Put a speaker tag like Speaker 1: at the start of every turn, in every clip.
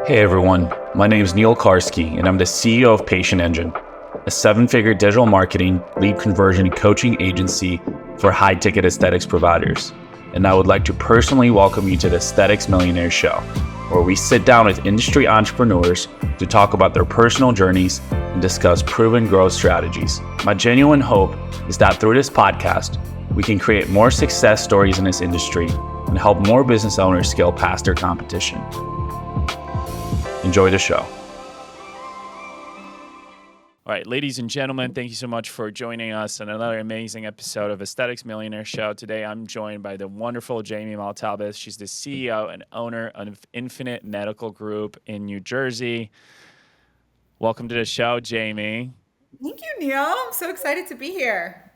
Speaker 1: Hey everyone, my name is Neil Karski and I'm the CEO of Patient Engine, a seven-figure digital marketing, lead conversion, and coaching agency for high-ticket aesthetics providers. And I would like to personally welcome you to the Aesthetics Millionaires show, where we sit down with industry entrepreneurs to talk about their personal journeys and discuss proven growth strategies. My genuine hope is that through this podcast, we can create more success stories in this industry and help more business owners scale past their competition. Enjoy the show. All right, ladies and gentlemen, thank you so much for joining us on another amazing episode of Aesthetics Millionaire Show. Today, I'm joined by the wonderful Jamie Maltabes. She's the CEO and owner of Infinite Medical Group in New Jersey. Welcome to the show, Jamie.
Speaker 2: Thank you, Neil. I'm so excited to be here.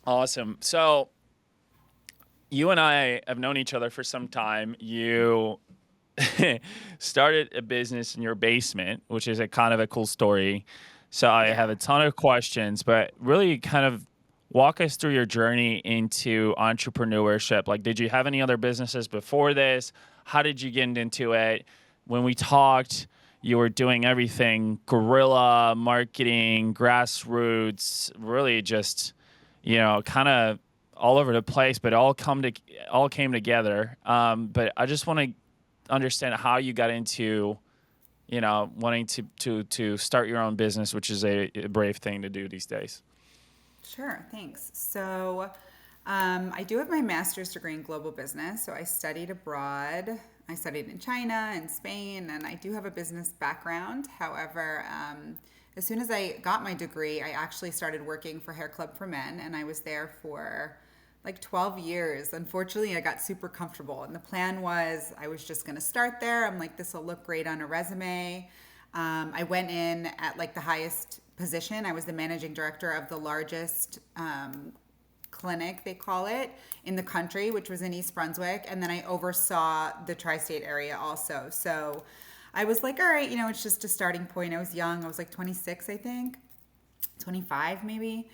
Speaker 1: Awesome. So, you and I have known each other for some time. You started a business in your basement, which is a kind of a cool story. So I have a ton of questions, but really kind of walk us through your journey into entrepreneurship. Like, did you have any other businesses before this? How did you get into it? When we talked, you were doing everything guerrilla marketing, grassroots, really just, kind of all over the place, but all came together. But I just want to understand how you got into, wanting to start your own business, which is a brave thing to do these days.
Speaker 2: Sure, thanks. So, I do have my master's degree in global business. So I studied abroad. I studied in China and Spain, and I do have a business background. However, as soon as I got my degree, I actually started working for Hair Club for Men, and I was there for like 12 years. Unfortunately, I got super comfortable. And the plan was I was just going to start there. I'm like, this will look great on a resume. I went in at like the highest position. I was the managing director of the largest clinic, they call it, in the country, which was in East Brunswick. And then I oversaw the tri-state area also. So I was like, all right, it's just a starting point. I was young. I was like 26, I think, 25 maybe.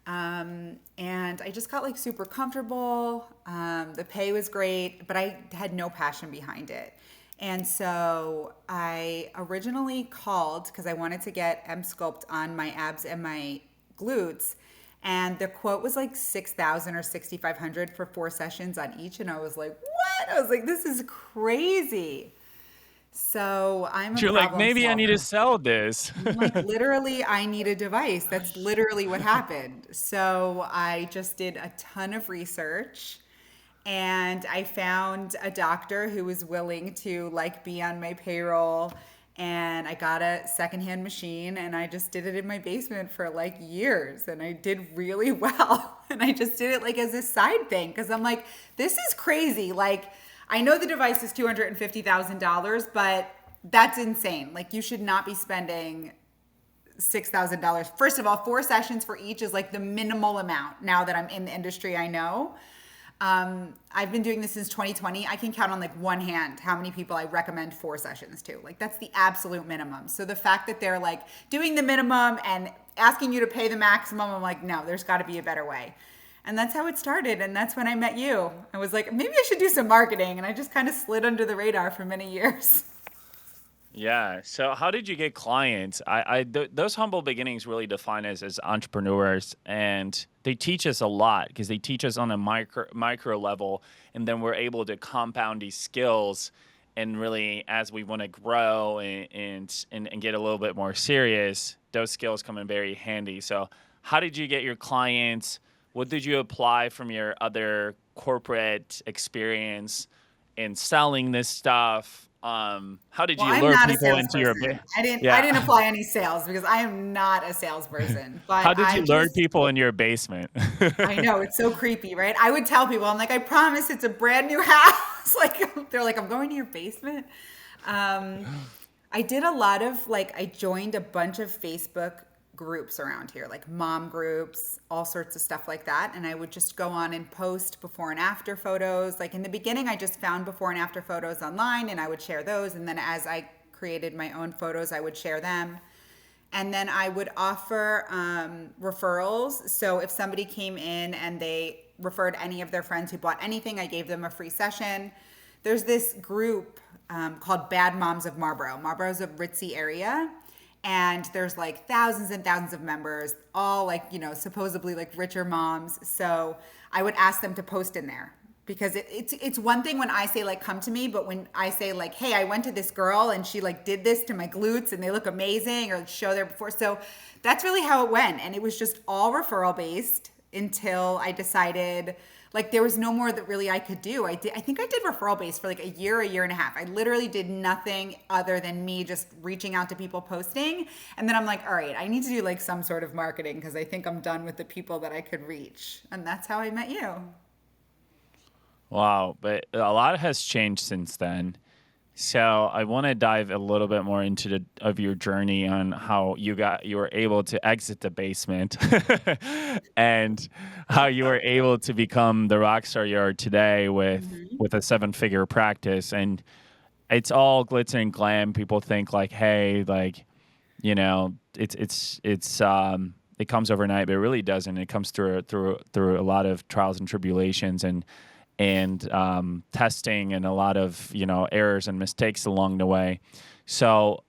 Speaker 2: And I just got like super comfortable. The pay was great, but I had no passion behind it. And so I originally called because I wanted to get Emsculpt on my abs and my glutes. And the quote was like 6,000 or 6,500 for 4 sessions on each. And I was like, what? I was like, this is crazy. So I'm a
Speaker 1: You're like,
Speaker 2: problem
Speaker 1: maybe I need to
Speaker 2: solver.
Speaker 1: sell this.
Speaker 2: Like literally, I need a device. That's literally what happened. So I just did a ton of research and I found a doctor who was willing to like be on my payroll, and I got a secondhand machine and I just did it in my basement for like years, and I did really well. And I just did it like as a side thing because I'm like, this is crazy. Like, I know the device is $250,000, but that's insane. Like, you should not be spending $6,000. First of all, 4 sessions for each is like the minimal amount. Now that I'm in the industry, I know. I've been doing this since 2020. I can count on like one hand how many people I recommend 4 sessions to. Like, that's the absolute minimum. So the fact that they're like doing the minimum and asking you to pay the maximum, I'm like, no, there's got to be a better way. And that's how it started. And that's when I met you. I was like, maybe I should do some marketing. And I just kind of slid under the radar for many years.
Speaker 1: Yeah. So how did you get clients? Those humble beginnings really define us as entrepreneurs, and they teach us a lot because they teach us on a micro level, and then we're able to compound these skills. And really, as we want to grow and get a little bit more serious, those skills come in very handy. So how did you get your clients? What did you apply from your other corporate experience in selling this stuff? How did
Speaker 2: Well,
Speaker 1: you
Speaker 2: I'm
Speaker 1: lure
Speaker 2: not a
Speaker 1: people into your
Speaker 2: salesperson. I
Speaker 1: yeah?
Speaker 2: didn't apply any sales because I am not a salesperson. But
Speaker 1: How did you lure people in your basement?
Speaker 2: I know it's so creepy, right? I would tell people, I'm like, I promise it's a brand new house. Like, they're like, I'm going to your basement. Um, I did a lot of like, I joined a bunch of Facebook groups around here, like mom groups, all sorts of stuff like that. And I would just go on and post before and after photos. Like in the beginning, I just found before and after photos online and I would share those. And then as I created my own photos, I would share them. And then I would offer referrals. So if somebody came in and they referred any of their friends who bought anything, I gave them a free session. There's this group called Bad Moms of Marlboro. Marlboro's a ritzy area, and there's like thousands and thousands of members, all like, supposedly like richer moms. So I would ask them to post in there because it's one thing when I say like come to me, but when I say like, hey, I went to this girl and she like did this to my glutes and they look amazing, or show there before. So that's really how it went, and it was just all referral based until I decided like there was no more that really I could do. I think I did referral based for like a year and a half. I literally did nothing other than me just reaching out to people, posting. And then I'm like, all right, I need to do like some sort of marketing because I think I'm done with the people that I could reach. And that's how I met you.
Speaker 1: Wow, but a lot has changed since then. So I want to dive a little bit more into your journey on how you were able to exit the basement and how you were able to become the rock star you are today
Speaker 2: Mhm.
Speaker 1: with a 7-figure practice. And it's all glitz and glam. People think like, hey, like, it comes overnight, but it really doesn't. It comes through a lot of trials and tribulations and testing and a lot of errors and mistakes along the way. So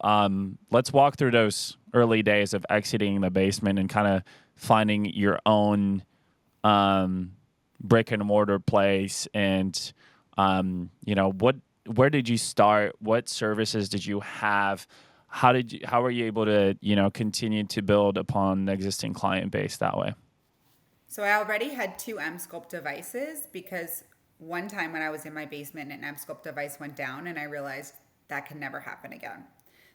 Speaker 1: let's walk through those early days of exiting the basement and kind of finding your own brick and mortar place. And what where did you start? What services did you have? How were you able to continue to build upon the existing client base that way?
Speaker 2: So I already had two M-Sculpt devices because one time when I was in my basement, an M-Sculpt device went down and I realized that can never happen again.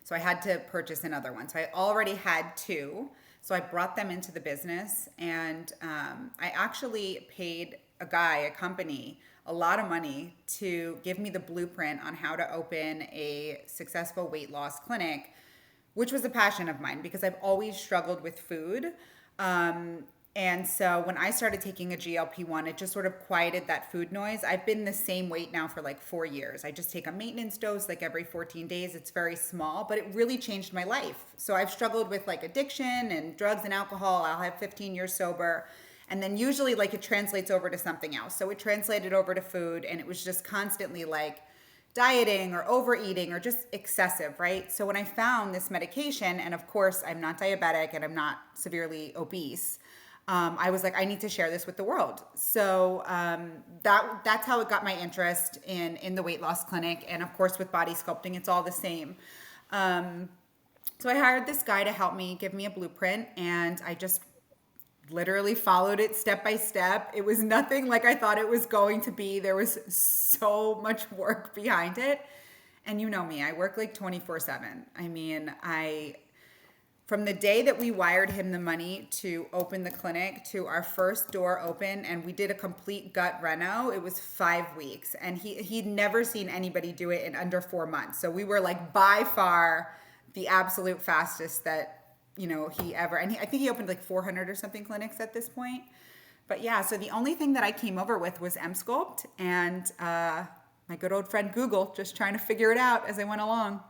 Speaker 2: So I had to purchase another one. So I already had two. So I brought them into the business, and I actually paid a company, a lot of money to give me the blueprint on how to open a successful weight loss clinic, which was a passion of mine because I've always struggled with food. Um, and so when I started taking a GLP-1, it just sort of quieted that food noise. I've been the same weight now for like 4 years. I just take a maintenance dose like every 14 days. It's very small, but it really changed my life. So I've struggled with like addiction and drugs and alcohol. I'll have 15 years sober. And then usually like it translates over to something else. So it translated over to food, and it was just constantly like dieting or overeating or just excessive, right? So when I found this medication, and of course I'm not diabetic and I'm not severely obese, I was like, I need to share this with the world. So that's how it got my interest in the weight loss clinic, and of course with body sculpting, it's all the same. Um, so I hired this guy to help me, give me a blueprint, and I just literally followed it step by step. It was nothing like I thought it was going to be. There was so much work behind it. And you know me, I work like 24/7. I mean, from the day that we wired him the money to open the clinic to our first door open, and we did a complete gut reno, it was 5 weeks. And he'd never seen anybody do it in under 4 months. So we were like by far the absolute fastest that he ever, and I think he opened like 400 or something clinics at this point. But yeah, so the only thing that I came over with was M-Sculpt and my good old friend Google, just trying to figure it out as I went along.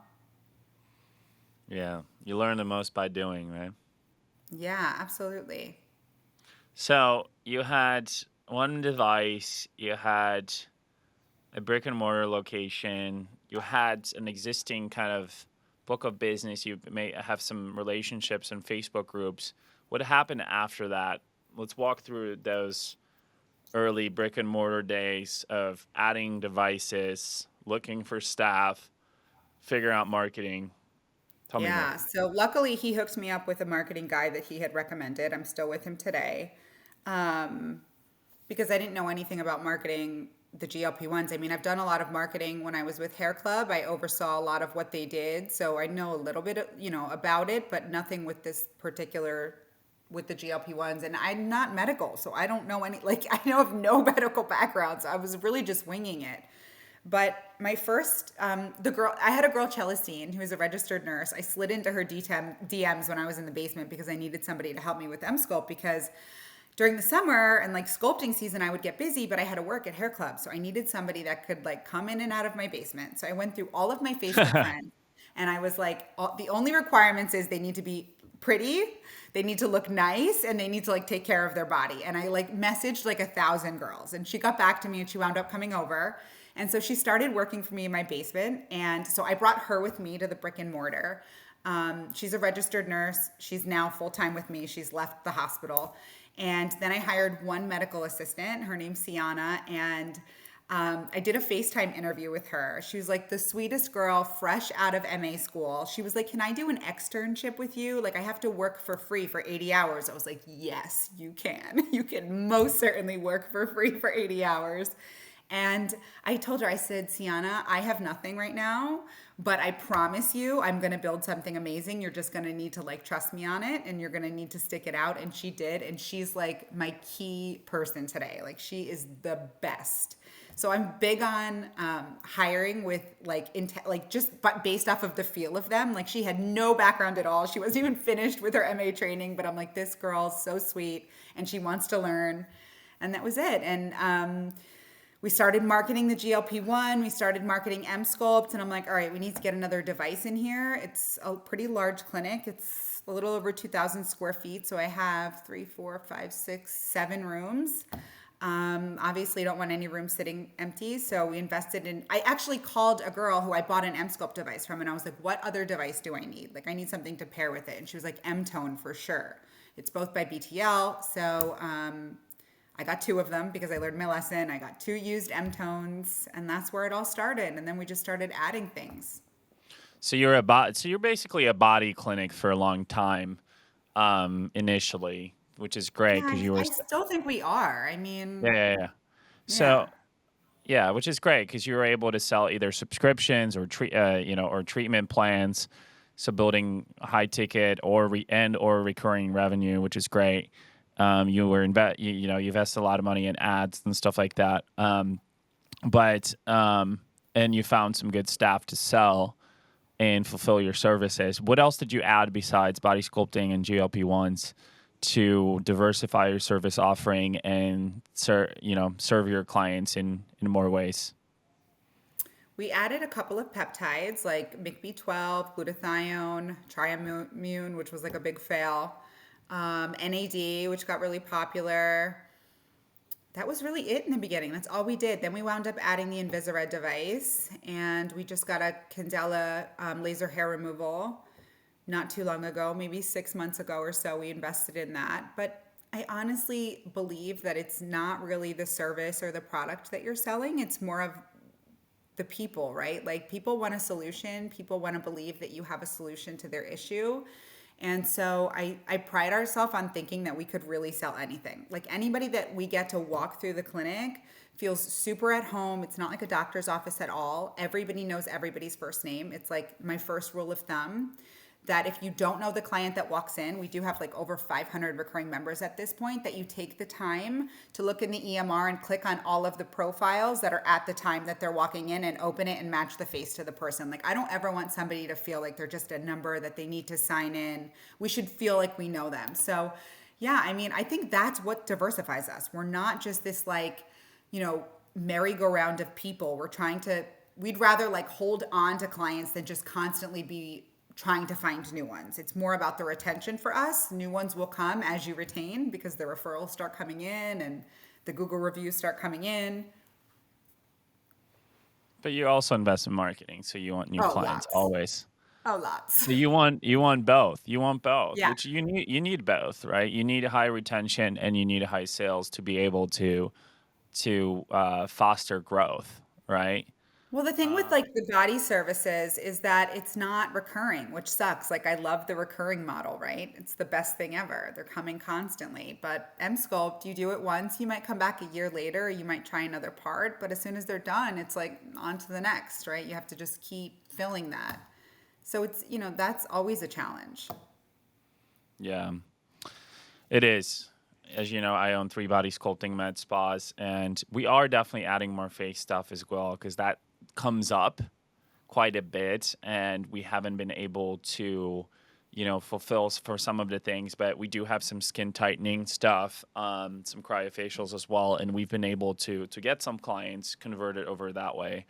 Speaker 1: Yeah, you learn the most by doing, right?
Speaker 2: Yeah, absolutely.
Speaker 1: So you had one device, you had a brick and mortar location, you had an existing kind of book of business, you may have some relationships and Facebook groups. What happened after that? Let's walk through those early brick and mortar days of adding devices, looking for staff, figure out marketing. Tell me more.
Speaker 2: Yeah, so luckily he hooked me up with a marketing guy that he had recommended. I'm still with him today. Um, because I didn't know anything about marketing the GLP-1s. I mean, I've done a lot of marketing when I was with Hair Club. I oversaw a lot of what they did. So I know a little bit, about it, but nothing with this particular, with the GLP-1s. And I'm not medical, so I don't know I know of no medical background. So I was really just winging it. But my first, I had a girl, Celestine, who was a registered nurse. I slid into her DMs when I was in the basement because I needed somebody to help me with M-Sculpt, because during the summer and like sculpting season, I would get busy, but I had to work at Hair Club. So I needed somebody that could like come in and out of my basement. So I went through all of my Facebook friends, and I was like, the only requirements is they need to be pretty, they need to look nice, and they need to like take care of their body. And I like messaged like 1,000 girls, and she got back to me and she wound up coming over. And so she started working for me in my basement. And so I brought her with me to the brick and mortar. She's a registered nurse. She's now full time with me. She's left the hospital. And then I hired one medical assistant. Her name's Sienna. And I did a FaceTime interview with her. She was like the sweetest girl, fresh out of MA school. She was like, "Can I do an externship with you? Like, I have to work for free for 80 hours." I was like, "Yes, you can. You can most certainly work for free for 80 hours." And I told her, I said, "Sienna, I have nothing right now, but I promise you I'm going to build something amazing. You're just going to need to like trust me on it and you're going to need to stick it out." And she did. And she's like my key person today. Like, she is the best. So I'm big on hiring with like just but based off of the feel of them. Like, she had no background at all. She wasn't even finished with her MA training, but I'm like, this girl's so sweet and she wants to learn. And that was it. And we started marketing the GLP-1. We started marketing M-Sculpt. And I'm like, all right, we need to get another device in here. It's a pretty large clinic. It's a little over 2,000 square feet. So I have 3, 4, 5, 6, 7 rooms. Obviously don't want any room sitting empty. So we invested in, I actually called a girl who I bought an M-Sculpt device from. And I was like, what other device do I need? Like, I need something to pair with it. And she was like, M-Tone for sure. It's both by BTL. So, I got 2 of them because I learned my lesson. I got 2 used M-Tones, and that's where it all started. And then we just started adding things.
Speaker 1: So you're basically a body clinic for a long time, initially, which is
Speaker 2: Yeah,
Speaker 1: great because you were.
Speaker 2: I still think we are. I
Speaker 1: Yeah,
Speaker 2: mean,
Speaker 1: yeah, yeah.
Speaker 2: yeah.
Speaker 1: So yeah, which is great because you were able to sell either subscriptions or or treatment plans. So building high ticket or recurring revenue, which is great. You were you invest a lot of money in ads and stuff like that. But and you found some good staff to sell and fulfill your services. What else did you add besides body sculpting and GLP-1s to diversify your service offering and serve your clients in more ways?
Speaker 2: We added a couple of peptides like McB12, glutathione, Triimmune, which was like a big fail, NAD, which got really popular. That was really it in the beginning. That's all we did. Then we wound up adding the Invisared device, and we just got a Candela laser hair removal not too long ago, maybe 6 months ago or so. We invested in that. But I honestly believe that it's not really the service or the product that you're selling. It's more of the people, right? Like, people want a solution. People want to believe that you have a solution to their issue. And so I pride ourselves on thinking that we could really sell anything. Like, anybody that we get to walk through the clinic feels super at home. It's not like a doctor's office at all. Everybody knows everybody's first name. It's like my first rule of thumb that if you don't know the client that walks in, we do have like over 500 recurring members at this point, that you take the time to look in the EMR and click on all of the profiles that are at the time that they're walking in and open it and match the face to the person. Like, I don't ever want somebody to feel like they're just a number that they need to sign in. We should feel like we know them. So yeah, I mean, I think that's what diversifies us. We're not just this like, merry-go-round of people. We'd rather like hold on to clients than just constantly be trying to find new ones. It's more about the retention for us. New ones will come as you retain because the referrals start coming in and the Google reviews start coming in.
Speaker 1: But you also invest in marketing, so you want new
Speaker 2: Oh,
Speaker 1: clients
Speaker 2: lots.
Speaker 1: always.
Speaker 2: Oh, lots.
Speaker 1: So you want both. You want both,
Speaker 2: Yeah.
Speaker 1: which you need both, right? You need a high retention and you need a high sales to be able to foster growth, right?
Speaker 2: Well, the thing with like the body services is that it's not recurring, which sucks. Like, I love the recurring model, right? It's the best thing ever. They're coming constantly. But M-Sculpt, you do it once, you might come back a year later, you might try another part, but as soon as they're done, it's like on to the next, right? You have to just keep filling that. So it's, that's always a challenge.
Speaker 1: Yeah, it is. As you know, I own 3 body sculpting med spas, and we are definitely adding more face stuff as well because that comes up quite a bit, and we haven't been able to, fulfill for some of the things. But we do have some skin tightening stuff, some cryofacials as well, and we've been able to get some clients converted over that way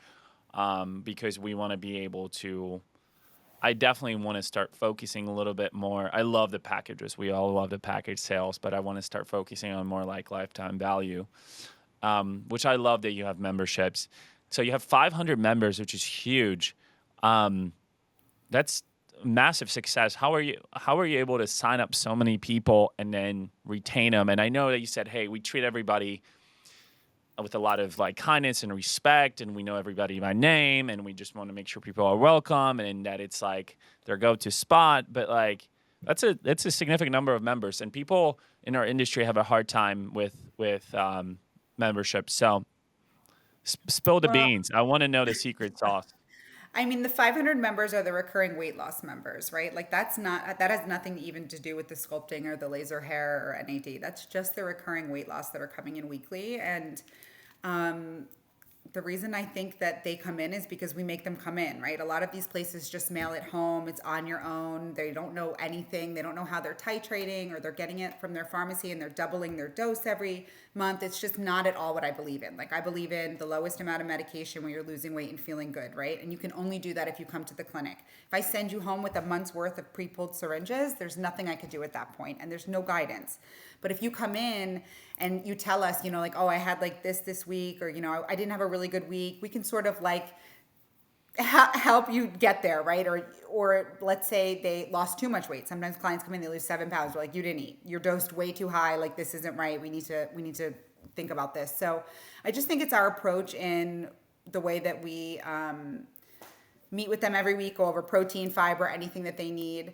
Speaker 1: because we want to be able to. I definitely want to start focusing a little bit more. I love the packages. We all love the package sales, but I want to start focusing on more like lifetime value, which I love that you have memberships. So you have 500 members, which is huge. Um, that's massive success. How are you able to sign up so many people and then retain them? And I know that you said, hey, we treat everybody with a lot of like kindness and respect, and we know everybody by name, and we just want to make sure people are welcome and that it's like their go-to spot. But like that's a significant number of members, and people in our industry have a hard time with membership. So spill the
Speaker 2: Well,
Speaker 1: beans. I want to know the secret sauce.
Speaker 2: I mean, the 500 members are the recurring weight loss members, right? Like that has nothing even to do with the sculpting or the laser hair or NAD. That's just the recurring weight loss that are coming in weekly. And um, the reason I think that they come in is because we make them come in, right? A lot of these places just mail it home. It's on your own. They don't know anything. They don't know how they're titrating, or they're getting it from their pharmacy and they're doubling their dose every month. It's just not at all what I believe in. Like, I believe in the lowest amount of medication when you're losing weight and feeling good, right? And you can only do that if you come to the clinic. If I send you home with a month's worth of pre-pulled syringes, there's nothing I could do at that point, and there's no guidance. But if you come in and you tell us, like, oh, I had like this week, or, I didn't have a really good week, we can sort of like help you get there, right? Or let's say they lost too much weight. Sometimes clients come in, they lose 7 pounds. We're like, you didn't eat. You're dosed way too high. Like, this isn't right. We need to think about this. So I just think it's our approach in the way that we meet with them every week, go over protein, fiber, anything that they need.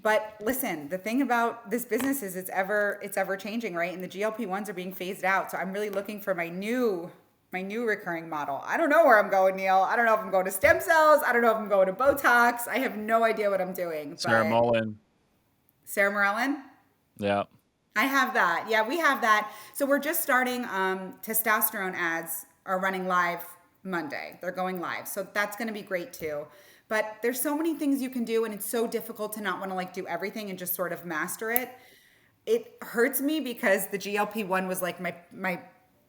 Speaker 2: But listen, the thing about this business is it's ever changing, right? And the GLP-1s are being phased out. So I'm really looking for my new recurring model. I don't know where I'm going, Neil. I don't know if I'm going to stem cells. I don't know if I'm going to Botox. I have no idea what I'm doing.
Speaker 1: Sarah
Speaker 2: But
Speaker 1: Mullen.
Speaker 2: Sarah Morellen?
Speaker 1: Yeah.
Speaker 2: I have that. Yeah, we have that. So we're just starting. Testosterone ads are running live Monday. They're going live. So that's going to be great too. But there's so many things you can do, and it's so difficult to not want to like do everything and just sort of master it. It hurts me because the GLP-1 was like my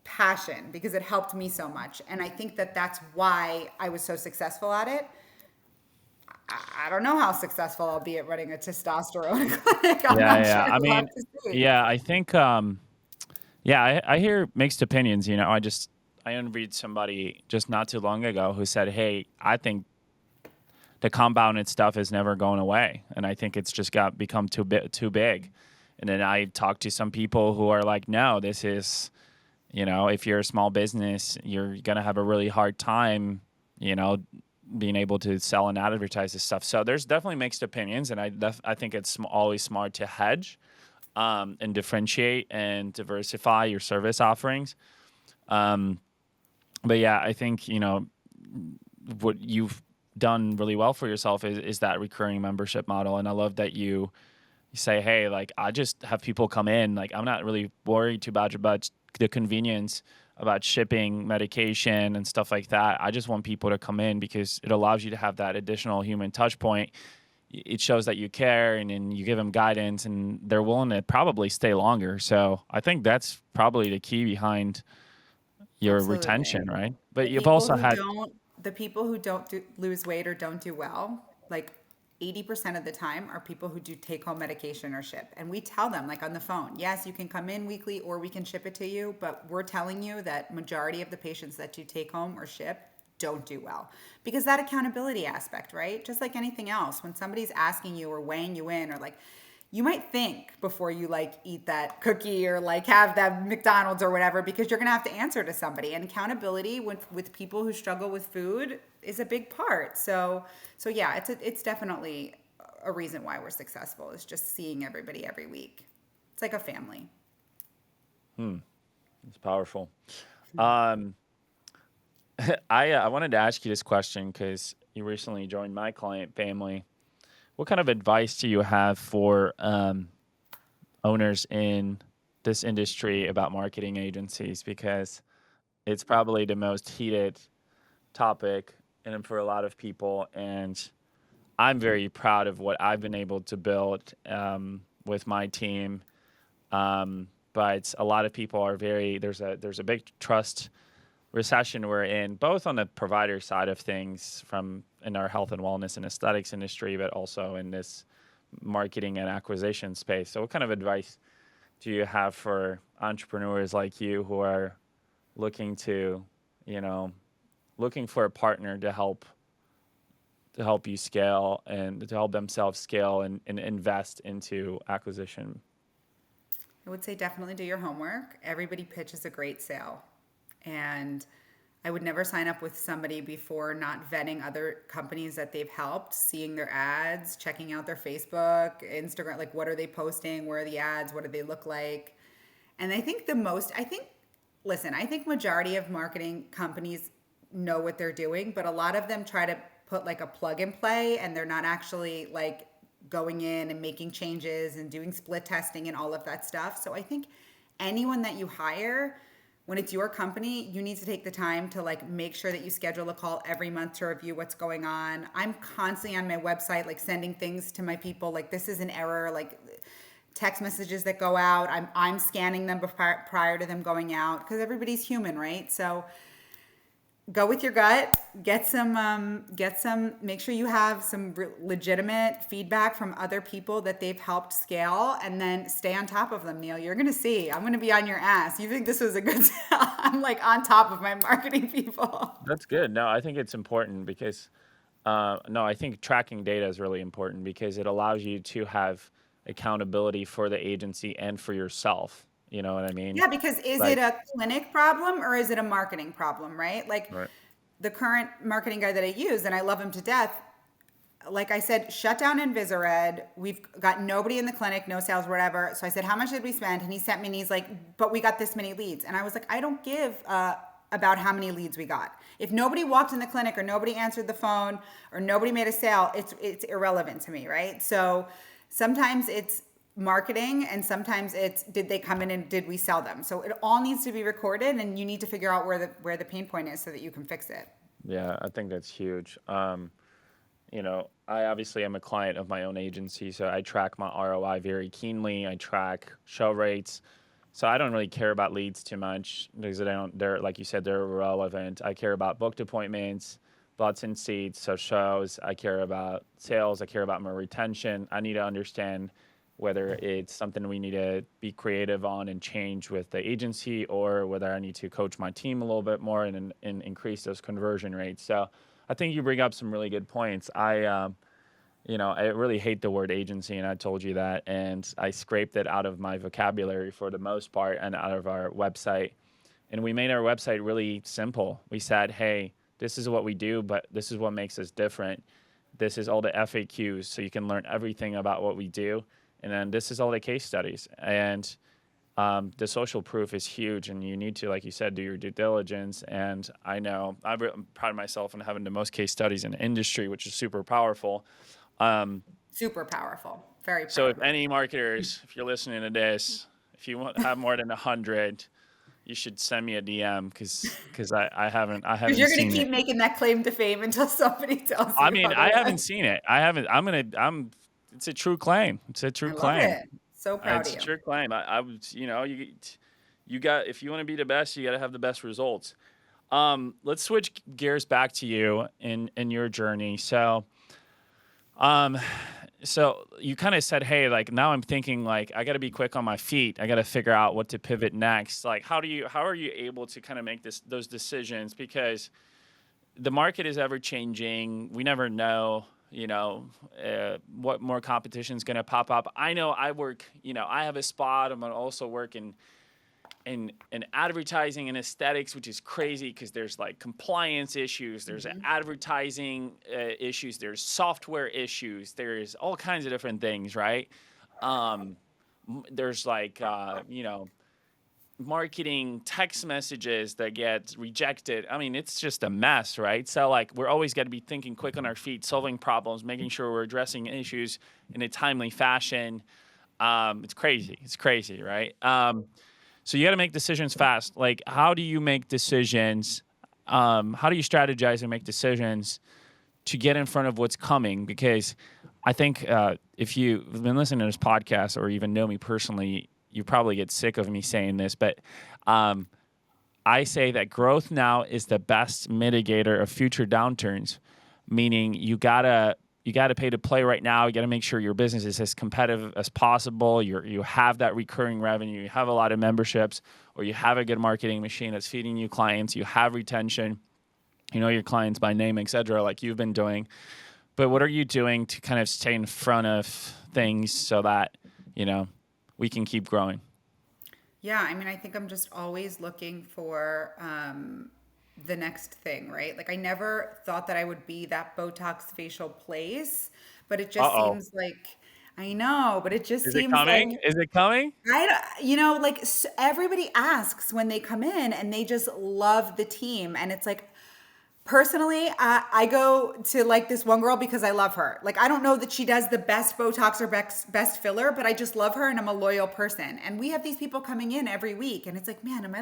Speaker 2: passion, because it helped me so much. And I think that that's why I was so successful at it. I don't know how successful I'll be at running a testosterone clinic. I'm
Speaker 1: Yeah,
Speaker 2: not sure.
Speaker 1: yeah. I
Speaker 2: We'll have
Speaker 1: mean,
Speaker 2: to see.
Speaker 1: yeah, I think yeah, I hear mixed opinions. I interviewed somebody just not too long ago who said, "Hey, I think the compounded stuff is never going away, and I think it's just got become too big." And then I talked to some people who are like, "No, this is, if you're a small business, you're gonna have a really hard time, you know, being able to sell and advertise this stuff." So there's definitely mixed opinions, and I think it's always smart to hedge and differentiate and diversify your service offerings. Um, but yeah, I think what you've done really well for yourself is that recurring membership model, and I love that you say, hey, like, I just have people come in, like, I'm not really worried too much about the convenience about shipping medication and stuff like that. I just want people to come in because it allows you to have that additional human touch point. It shows that you care, and then you give them guidance, and they're willing to probably stay longer. So I think that's probably the key behind your
Speaker 2: Absolutely.
Speaker 1: retention, right? But
Speaker 2: The
Speaker 1: you've
Speaker 2: people
Speaker 1: also
Speaker 2: who
Speaker 1: had,
Speaker 2: don't, the people who don't lose weight or don't do well, like 80% of the time are people who do take home medication or ship. And we tell them, like, on the phone, yes, you can come in weekly or we can ship it to you, but we're telling you that majority of the patients that you take home or ship don't do well, because that accountability aspect, right? Just like anything else, when somebody's asking you or weighing you in, or like, you might think before you like eat that cookie or like have that McDonald's or whatever, because you're gonna have to answer to somebody. And accountability with people who struggle with food is a big part. So yeah, it's definitely a reason why we're successful, is just seeing everybody every week. It's like a family.
Speaker 1: it's powerful. Um, I wanted to ask you this question because you recently joined my client family. What kind of advice do you have for owners in this industry about marketing agencies? Because it's probably the most heated topic and for a lot of people. And I'm very proud of what I've been able to build with my team. But a lot of people are there's a big trust recession we're in, both on the provider side of things from in our health and wellness and aesthetics industry, but also in this marketing and acquisition space. So what kind of advice do you have for entrepreneurs like you who are looking to, you know, looking for a partner to help you scale and to help themselves scale and invest into acquisition?
Speaker 2: I would say definitely do your homework. Everybody pitches a great sale. And I would never sign up with somebody before not vetting other companies that they've helped, seeing their ads, checking out their Facebook, Instagram, like what are they posting, where are the ads, what do they look like. And listen, I think majority of marketing companies know what they're doing, but a lot of them try to put like a plug and play and they're not actually like going in and making changes and doing split testing and all of that stuff. So I think anyone that you hire, when it's your company, you need to take the time to like make sure that you schedule a call every month to review what's going on. I'm constantly on my website like sending things to my people like this is an error, like text messages that go out. I'm scanning them prior to them going out because everybody's human, right? So go with your gut, make sure you have some legitimate feedback from other people that they've helped scale, and then stay on top of them, Neil. You're going to see, I'm going to be on your ass. You think this was a good, I'm like on top of my marketing people.
Speaker 1: That's good. No, I think it's important because, no, I think tracking data is really important because it allows you to have accountability for the agency and for yourself. You know what I mean?
Speaker 2: Yeah, because is it
Speaker 1: Like,
Speaker 2: a clinic problem or is it a marketing problem, right? Like
Speaker 1: right.
Speaker 2: the current marketing guy that I use, and I love him to death, like I said, shut down Invisared. We've got nobody in the clinic, no sales, whatever. So I said, how much did we spend? And he sent me, and he's like, but we got this many leads. And I was like, I don't give about how many leads we got. If nobody walked in the clinic or nobody answered the phone or nobody made a sale, it's irrelevant to me, right? So sometimes it's marketing and sometimes it's did they come in and did we sell them? So it all needs to be recorded, and you need to figure out where the pain point is so that you can fix it.
Speaker 1: Yeah, I think that's huge. I obviously am a client of my own agency, so I track my ROI very keenly. I track show rates. So I don't really care about leads too much because they're, like you said, they're irrelevant. I care about booked appointments, butts and seats, so shows. I care about sales. I care about my retention. I need to understand whether it's something we need to be creative on and change with the agency, or whether I need to coach my team a little bit more and increase those conversion rates. So I think you bring up some really good points. I really hate the word agency, and I told you that, and I scraped it out of my vocabulary for the most part and out of our website. And we made our website really simple. We said, hey, this is what we do, but this is what makes us different. This is all the FAQs, so you can learn everything about what we do. And then this is all the case studies. And the social proof is huge, and you need to, like you said, do your due diligence. And I know I'm proud of myself in having the most case studies in the industry, which is super powerful.
Speaker 2: Super powerful. Very
Speaker 1: So
Speaker 2: proud
Speaker 1: if
Speaker 2: of it.
Speaker 1: any marketers, if you're listening to this, if you have more than 100, you should send me a DM because I haven't
Speaker 2: Because you're going to
Speaker 1: seen it.
Speaker 2: keep making that claim to fame until somebody tells
Speaker 1: I
Speaker 2: you
Speaker 1: mean, I haven't
Speaker 2: otherwise.
Speaker 1: seen it. I haven't. It's a true claim. It's a true
Speaker 2: I love
Speaker 1: claim.
Speaker 2: it. So proud
Speaker 1: It's
Speaker 2: of
Speaker 1: a
Speaker 2: you.
Speaker 1: true claim. I was, you got, if you want to be the best, you got to have the best results. Let's switch gears back to you in your journey. Um, so you kind of said, hey, like now I'm thinking like I got to be quick on my feet. I got to figure out what to pivot next. Like how are you able to kind of make those decisions? Because the market is ever changing. We never know, what more competition is going to pop up. I know I work, I have a spot. I'm going to also work in advertising and aesthetics, which is crazy because there's like compliance issues, there's advertising issues, there's software issues, there's all kinds of different things, right? Um, there's like, marketing text messages that get rejected. I mean, it's just a mess, right? So like we're always got to be thinking quick on our feet, solving problems, making sure we're addressing issues in a timely fashion. It's crazy. It's crazy, right? So you got to make decisions fast. Like, how do you make decisions? How do you strategize and make decisions to get in front of what's coming? Because I think if you've been listening to this podcast or even know me personally, you probably get sick of me saying this, but I say that growth now is the best mitigator of future downturns, meaning you gotta pay to play right now. You got to make sure your business is as competitive as possible. You have that recurring revenue. You have a lot of memberships, or you have a good marketing machine that's feeding you clients. You have retention. you know your clients by name, etc., like you've been doing. But what are you doing to kind of stay in front of things so that, you know, we can keep growing?
Speaker 2: Yeah, I mean, I think I'm just always looking for the next thing, right? Like, I never thought that I would be that Botox facial place, but it just
Speaker 1: Uh-oh.
Speaker 2: seems like, I know, but it just
Speaker 1: Is it
Speaker 2: seems like,
Speaker 1: coming? Is it coming?
Speaker 2: like everybody asks when they come in and they just love the team. And it's like, personally, I go to like this one girl because I love her. Like, I don't know that she does the best Botox or best filler, but I just love her and I'm a loyal person. And we have these people coming in every week, and it's like, man, am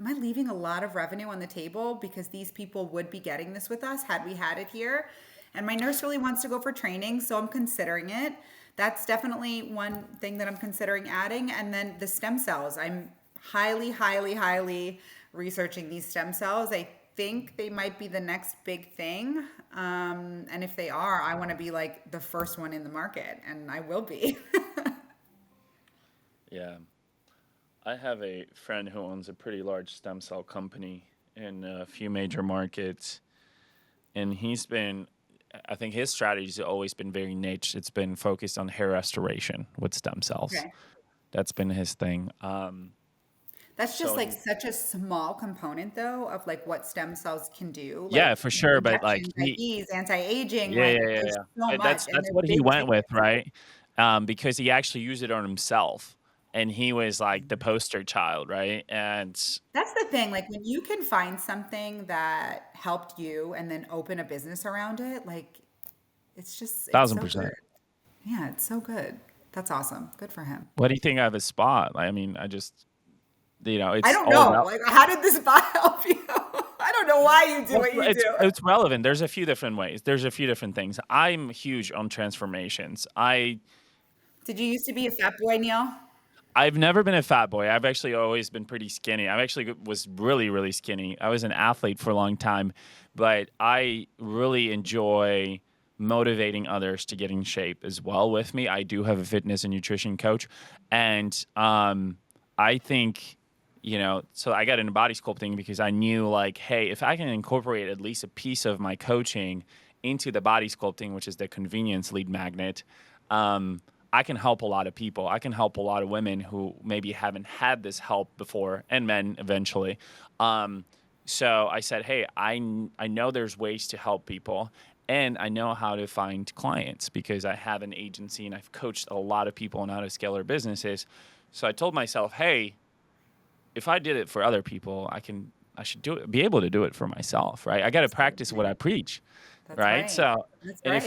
Speaker 2: I leaving a lot of revenue on the table because these people would be getting this with us had we had it here? And my nurse really wants to go for training, so I'm considering it. That's definitely one thing that I'm considering adding. And then the stem cells. I'm highly, highly, highly researching these stem cells. I think they might be the next big thing. And if they are, I want to be like the first one in the market, and I will be.
Speaker 1: Yeah. I have a friend who owns a pretty large stem cell company in a few major markets, and I think his strategy has always been very niche. It's been focused on hair restoration with stem cells.
Speaker 2: Okay.
Speaker 1: That's been his thing.
Speaker 2: That's just
Speaker 1: So
Speaker 2: like
Speaker 1: he,
Speaker 2: such a small component though of like what stem cells can do,
Speaker 1: yeah,
Speaker 2: like
Speaker 1: for sure. But like
Speaker 2: injections,
Speaker 1: he,
Speaker 2: IVs, anti-aging,
Speaker 1: yeah, yeah,
Speaker 2: like
Speaker 1: yeah,
Speaker 2: there's
Speaker 1: yeah.
Speaker 2: so much and
Speaker 1: That's
Speaker 2: they're
Speaker 1: what he
Speaker 2: big
Speaker 1: went with,
Speaker 2: ticket.
Speaker 1: right? Because he actually used it on himself, and he was like the poster child, right? And
Speaker 2: That's the thing, like when you can find something that helped you and then open a business around it, like it's
Speaker 1: thousand
Speaker 2: so good.
Speaker 1: percent.
Speaker 2: Yeah, it's so good. That's awesome. Good for him.
Speaker 1: What do you think of his spot? I mean, I just,
Speaker 2: I
Speaker 1: it's
Speaker 2: don't
Speaker 1: all
Speaker 2: know.
Speaker 1: about.
Speaker 2: Like, how did this buy help you? I don't know why you do
Speaker 1: Well,
Speaker 2: what you
Speaker 1: it's
Speaker 2: do.
Speaker 1: it's relevant. There's a few different ways. There's a few different things. I'm huge on transformations.
Speaker 2: Did you used to be a fat boy, Neil?
Speaker 1: I've never been a fat boy. I've actually always been pretty skinny. I actually was really, really skinny. I was an athlete for a long time, but I really enjoy motivating others to get in shape as well with me. I do have a fitness and nutrition coach, and I think, so I got into body sculpting because I knew like, hey, if I can incorporate at least a piece of my coaching into the body sculpting, which is the convenience lead magnet. I can help a lot of people. I can help a lot of women who maybe haven't had this help before, and men eventually. Um, so I said, hey, I know there's ways to help people, and I know how to find clients because I have an agency and I've coached a lot of people on how to scale their businesses. So I told myself, hey, if I did it for other people, I should be able to do it for myself, right? I got to practice what I
Speaker 2: Absolutely.
Speaker 1: preach,
Speaker 2: That's
Speaker 1: right?
Speaker 2: right.
Speaker 1: So,
Speaker 2: That's
Speaker 1: and
Speaker 2: right.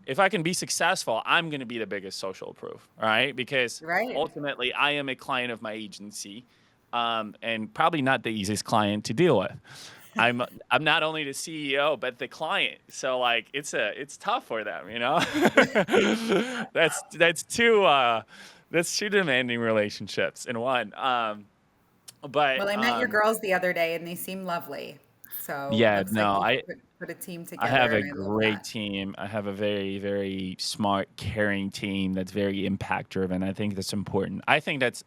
Speaker 1: if I can be successful, I'm going to be the biggest social proof, right? Because
Speaker 2: Right.
Speaker 1: ultimately, I am a client of my agency, and probably not the easiest client to deal with. I'm not only the CEO but the client, so like it's tough for them, you know. That's two demanding relationships in one. But
Speaker 2: Well, I met your girls the other day and they seem lovely. So
Speaker 1: yeah,
Speaker 2: looks like
Speaker 1: no,
Speaker 2: you
Speaker 1: I
Speaker 2: put a team
Speaker 1: I have
Speaker 2: together
Speaker 1: a
Speaker 2: and I love
Speaker 1: great
Speaker 2: that.
Speaker 1: team. I have a very, very smart, caring team that's very impact driven. I think that's important. I think that's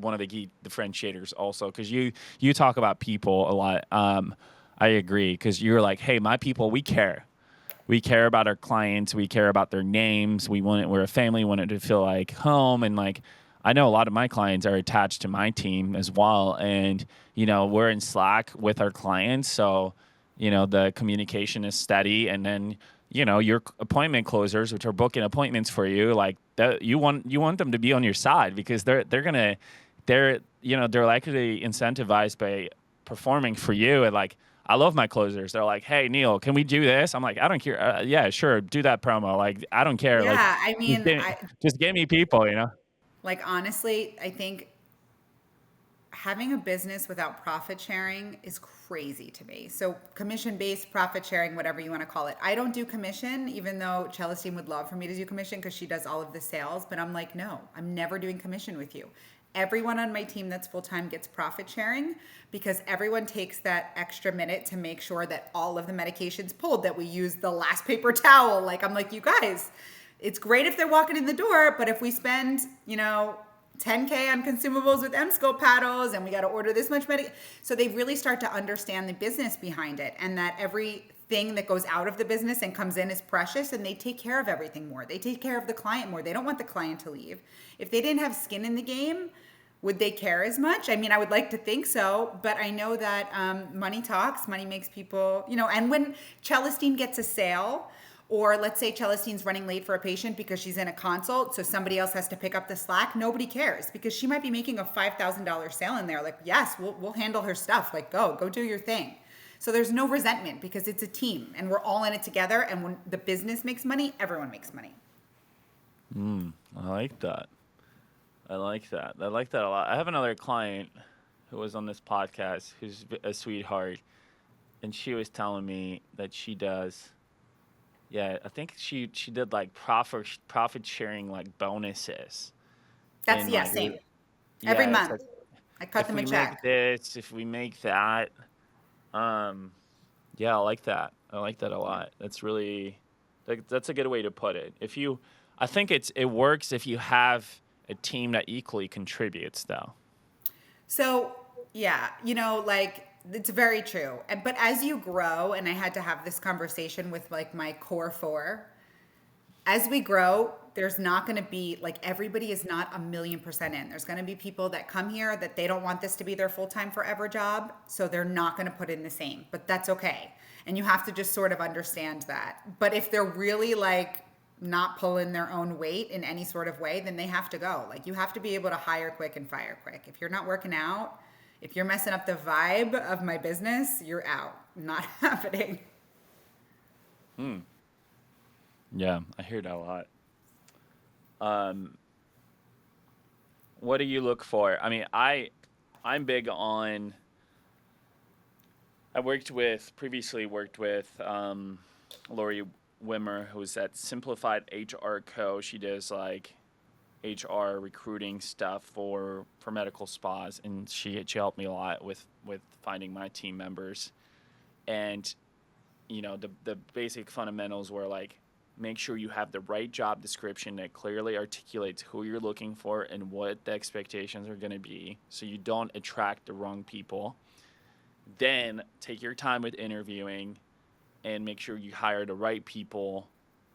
Speaker 1: one of the key differentiators also because you talk about people a lot. I agree because you're like, hey, my people, we care. We care about our clients. We care about their names. We're a family. We want it to feel like home. And like, I know a lot of my clients are attached to my team as well. And, we're in Slack with our clients. So, the communication is steady. And then, your appointment closers, which are booking appointments for you, like that, you want them to be on your side because they're likely incentivized by performing for you. And like, I love my closers. They're like, "Hey, Neil, can we do this?" I'm like, "I don't care. Yeah, sure, do that promo. Like, I don't care. Like,
Speaker 2: Yeah, I
Speaker 1: just
Speaker 2: mean,
Speaker 1: give, just give me people."
Speaker 2: like honestly, I think having a business without profit sharing is crazy to me. So commission based profit sharing, whatever you want to call it. I don't do commission, even though Celestine would love for me to do commission because she does all of the sales. But I'm like, no, I'm never doing commission with you. Everyone on my team that's full time gets profit sharing because everyone takes that extra minute to make sure that all of the medications pulled, that we use the last paper towel. Like, I'm like, you guys, it's great if they're walking in the door, but if we spend, 10K on consumables with M-Scope paddles, and we got to order this much medic. So they really start to understand the business behind it, and that everything that goes out of the business and comes in is precious, and they take care of everything more. They take care of the client more. They don't want the client to leave. If they didn't have skin in the game, would they care as much? I mean, I would like to think so, but I know that money talks, money makes people, and when Celestine gets a sale, or let's say Celestine's running late for a patient because she's in a consult, so somebody else has to pick up the slack, nobody cares because she might be making a $5,000 sale in there. Like, yes, we'll handle her stuff. Like, go do your thing. So there's no resentment because it's a team and we're all in it together. And when the business makes money, everyone makes money.
Speaker 1: I like that. I like that. I like that a lot. I have another client who was on this podcast who's a sweetheart, and she was telling me that she does. Yeah, I think she did like profit sharing like bonuses.
Speaker 2: That's,
Speaker 1: And
Speaker 2: yeah,
Speaker 1: like
Speaker 2: same. Every
Speaker 1: yeah, it's
Speaker 2: month,
Speaker 1: like
Speaker 2: I cut
Speaker 1: if
Speaker 2: them a
Speaker 1: we make
Speaker 2: check.
Speaker 1: this, if we make that, um, yeah, I like that. I like that a lot. That's really that's a good way to put it. I think it works if you have a team that equally contributes, though.
Speaker 2: So, yeah, like it's very true. But as you grow, and I had to have this conversation with like my core four, as we grow, there's not going to be like everybody is not 1,000,000% in. There's going to be people that come here that they don't want this to be their full-time forever job. So they're not going to put in the same, but that's okay. And you have to just sort of understand that. But if they're really like not pulling their own weight in any sort of way, then they have to go. Like you have to be able to hire quick and fire quick. If you're not working out, if you're messing up the vibe of my business, you're out. Not happening.
Speaker 1: Yeah, I hear that a lot. Um, what do you look for? I mean, I'm big on. Previously worked with Lori Wimmer, who's at Simplified HR Co. She does like HR recruiting stuff for medical spas, and she helped me a lot with finding my team members. And the basic fundamentals were like make sure you have the right job description that clearly articulates who you're looking for and what the expectations are going to be, so you don't attract the wrong people. Then take your time with interviewing and make sure you hire the right people,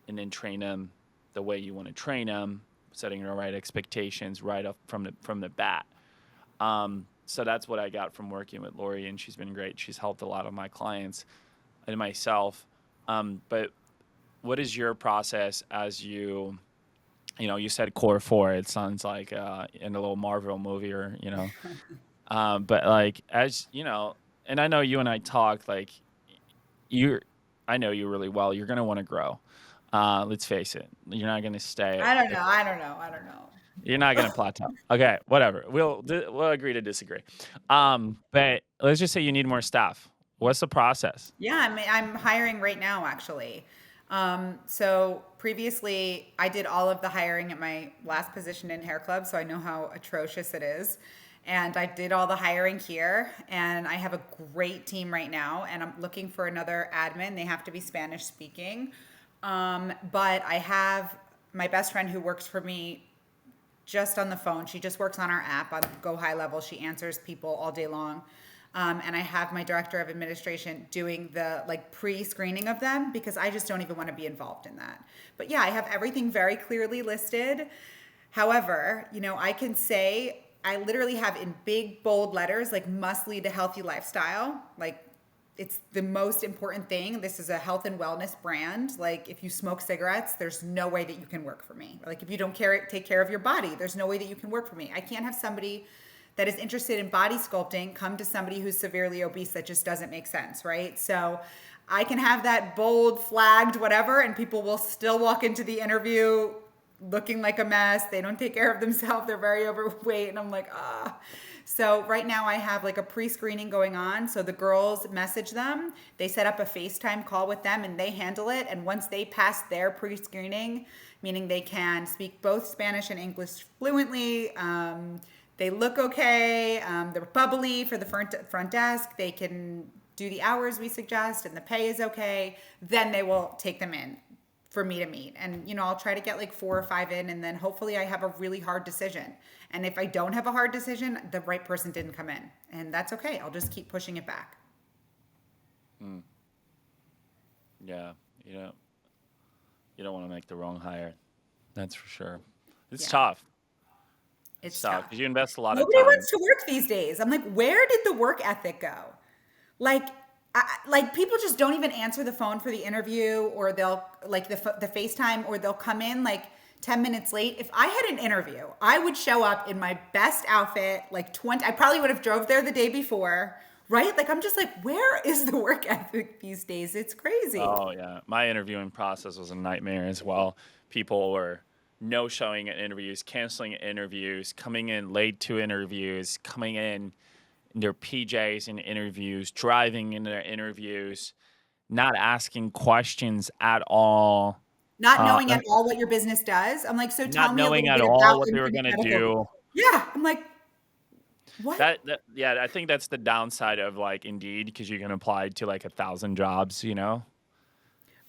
Speaker 1: and then train them the way you want to train them, setting the right expectations right up from the bat. So that's what I got from working with Lori, and she's been great. She's helped a lot of my clients and myself. But what is your process as you said core four? It sounds like in a little Marvel movie or. But like as and I know you and I talk like you I know you really well. You're gonna want to grow. Let's face it. You're not gonna stay.
Speaker 2: I don't know. I don't know. I don't know.
Speaker 1: You're not gonna plateau. Okay, whatever. We'll agree to disagree. But let's just say you need more staff. What's the process?
Speaker 2: Yeah, I'm hiring right now actually. So previously I did all of the hiring at my last position in Hair Club, so I know how atrocious it is. And I did all the hiring here, and I have a great team right now, and I'm looking for another admin. They have to be Spanish speaking. But I have my best friend who works for me just on the phone. She just works on our app on Go High Level. She answers people all day long. And I have my director of administration doing the like pre-screening of them because I just don't even want to be involved in that. But yeah, I have everything very clearly listed. However, I can say I literally have in big bold letters like must lead a healthy lifestyle. Like it's the most important thing. This is a health and wellness brand. Like if you smoke cigarettes, there's no way that you can work for me. Like if you don't take care of your body, there's no way that you can work for me. I can't have somebody that is interested in body sculpting come to somebody who's severely obese. That just doesn't make sense, right? So I can have that bold, flagged, whatever, and people will still walk into the interview looking like a mess. They don't take care of themselves. They're very overweight. And I'm like, ah. So right now I have like a pre-screening going on. So the girls message them. They set up a FaceTime call with them and they handle it. And once they pass their pre-screening, meaning they can speak both Spanish and English fluently, they look okay. They're bubbly for the front desk. They can do the hours we suggest and the pay is okay. Then they will take them in for me to meet. And, I'll try to get like 4 or 5 in, and then hopefully I have a really hard decision. And if I don't have a hard decision, the right person didn't come in. And that's okay. I'll just keep pushing it back.
Speaker 1: Yeah, you don't want to make the wrong hire. That's for sure. It's
Speaker 2: Yeah,
Speaker 1: tough. It's
Speaker 2: it's
Speaker 1: tough
Speaker 2: tough.
Speaker 1: because you invest a lot of
Speaker 2: Nobody
Speaker 1: time.
Speaker 2: wants to work these days. I'm like, where did the work ethic go? Like, like people just don't even answer the phone for the interview, or they'll like the FaceTime, or they'll come in like 10 minutes late. If I had an interview, I would show up in my best outfit, like 20. I probably would have drove there the day before, right? Like I'm just like, where is the work ethic these days? It's crazy.
Speaker 1: Oh yeah, my interviewing process was a nightmare as well. People were no showing at interviews, canceling interviews, coming in late to interviews, coming in their PJs in interviews, driving in their interviews, not asking questions at all,
Speaker 2: Not
Speaker 1: uh,
Speaker 2: knowing at all what your business does. I'm like, so tell
Speaker 1: not
Speaker 2: me a
Speaker 1: knowing
Speaker 2: little
Speaker 1: at
Speaker 2: bit
Speaker 1: all
Speaker 2: about
Speaker 1: what they were
Speaker 2: infant
Speaker 1: gonna
Speaker 2: medical.
Speaker 1: do.
Speaker 2: Yeah, I'm like, what?
Speaker 1: Yeah, I think that's the downside of like Indeed because you can apply to like 1,000 jobs. I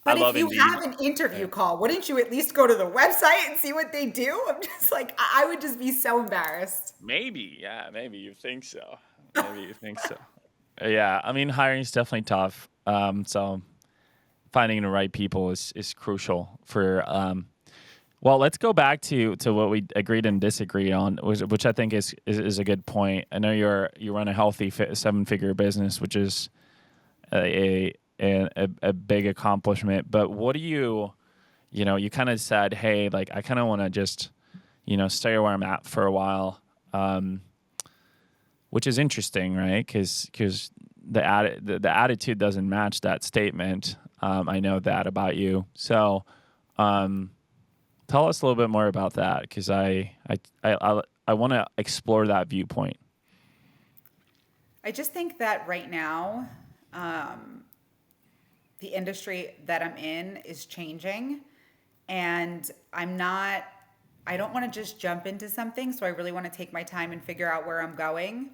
Speaker 2: But if
Speaker 1: love
Speaker 2: you
Speaker 1: Indeed.
Speaker 2: have an
Speaker 1: Yeah.
Speaker 2: interview call, wouldn't you at least go to the website and see what they do? I'm just like, I would just be so embarrassed.
Speaker 1: Maybe, yeah, maybe you think so. Maybe you think so. Yeah, I mean, hiring is definitely tough. So finding the right people is crucial for. Well, let's go back to what we agreed and disagreed on, which I think is a good point. I know you run a healthy 7-figure business, which is a big accomplishment. But what do you kind of said, hey, like I kind of want to just stay where I'm at for a while, which is interesting, right? Because the attitude doesn't match that statement. I know that about you. So tell us a little bit more about that, because I want to explore that viewpoint.
Speaker 2: I just think that right now, the industry that I'm in is changing, and I don't want to just jump into something. So I really want to take my time and figure out where I'm going.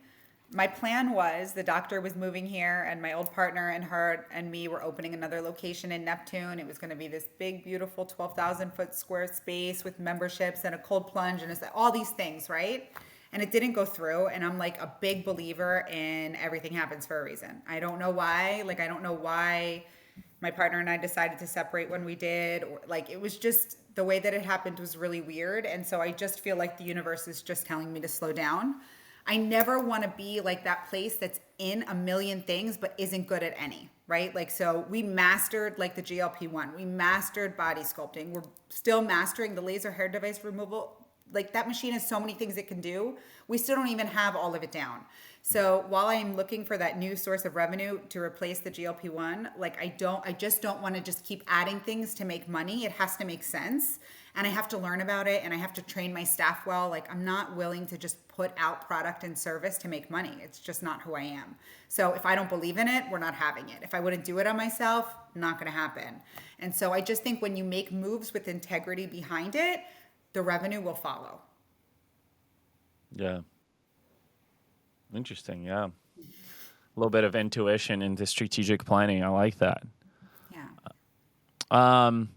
Speaker 2: My plan was the doctor was moving here, and my old partner and her and me were opening another location in Neptune. It was going to be this big, beautiful 12,000 foot square space with memberships and a cold plunge and it's all these things, right? And it didn't go through. And I'm like a big believer in everything happens for a reason. I don't know why. Like, I don't know why my partner and I decided to separate when we did, or like it was just the way that it happened was really weird. And so I just feel like the universe is just telling me to slow down. I never want to be like that place that's in a million things but isn't good at any, right? Like, so we mastered like the GLP-1, we mastered body sculpting, we're still mastering the laser hair device removal. Like, that machine has so many things it can do. We still don't even have all of it down. So while I'm looking for that new source of revenue to replace the GLP-1, like I just don't want to just keep adding things to make money. It has to make sense. And I have to learn about it, and I have to train my staff well. Like, I'm not willing to just put out product and service to make money. It's just not who I am. So if I don't believe in it, we're not having it. If I wouldn't do it on myself, not going to happen. And so I just think when you make moves with integrity behind it, the revenue will follow.
Speaker 1: Yeah, interesting. Yeah, a little bit of intuition into strategic planning. I like that.
Speaker 2: Yeah.
Speaker 1: Um,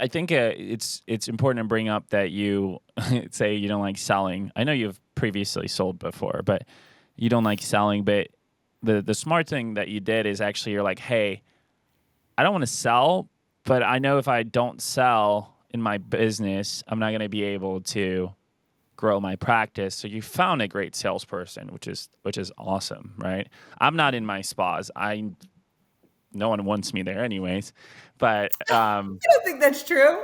Speaker 1: I think it's important to bring up that you say you don't like selling. I know you've previously sold before, but you don't like selling. But the smart thing that you did is actually you're like, hey, I don't want to sell, but I know if I don't sell in my business, I'm not going to be able to grow my practice. So you found a great salesperson, which is awesome, right? I'm not in my spas. No one wants me there anyways, but
Speaker 2: I don't think that's true.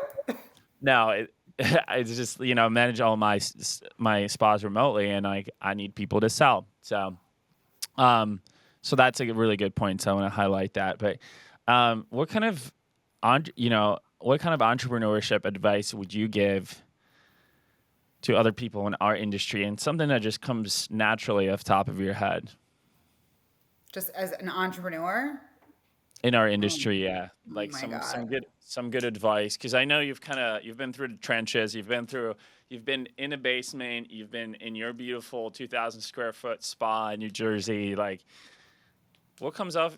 Speaker 1: no, it's just manage all my spas remotely, and I need people to sell. Um, so that's a really good point. So I want to highlight that. But what kind of what kind of entrepreneurship advice would you give to other people in our industry, and something that just comes naturally off the top of your head?
Speaker 2: Just as an entrepreneur.
Speaker 1: In our
Speaker 2: Oh,
Speaker 1: industry, yeah,
Speaker 2: oh
Speaker 1: like
Speaker 2: my
Speaker 1: some good advice, because I know you've been through the trenches, you've been in a basement, you've been in your beautiful 2,000 square foot spa in New Jersey. Like, What comes up?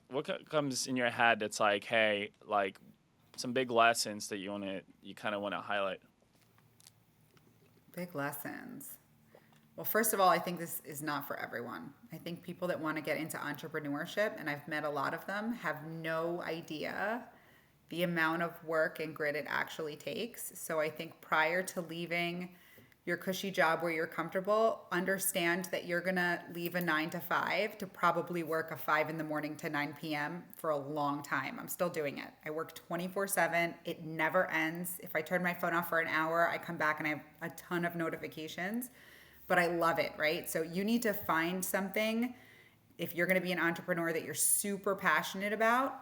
Speaker 1: Comes in your head that's like, hey, like some big lessons that you kind of want to highlight?
Speaker 2: Big lessons. Well, first of all, I think this is not for everyone. I think people that want to get into entrepreneurship, and I've met a lot of them, have no idea the amount of work and grit it actually takes. So I think prior to leaving your cushy job where you're comfortable, understand that you're going to leave a 9 to 5 to probably work a 5 in the morning to 9 p.m. for a long time. I'm still doing it. I work 24/7. It never ends. If I turn my phone off for an hour, I come back and I have a ton of notifications, but I love it, right? So you need to find something if you're going to be an entrepreneur that you're super passionate about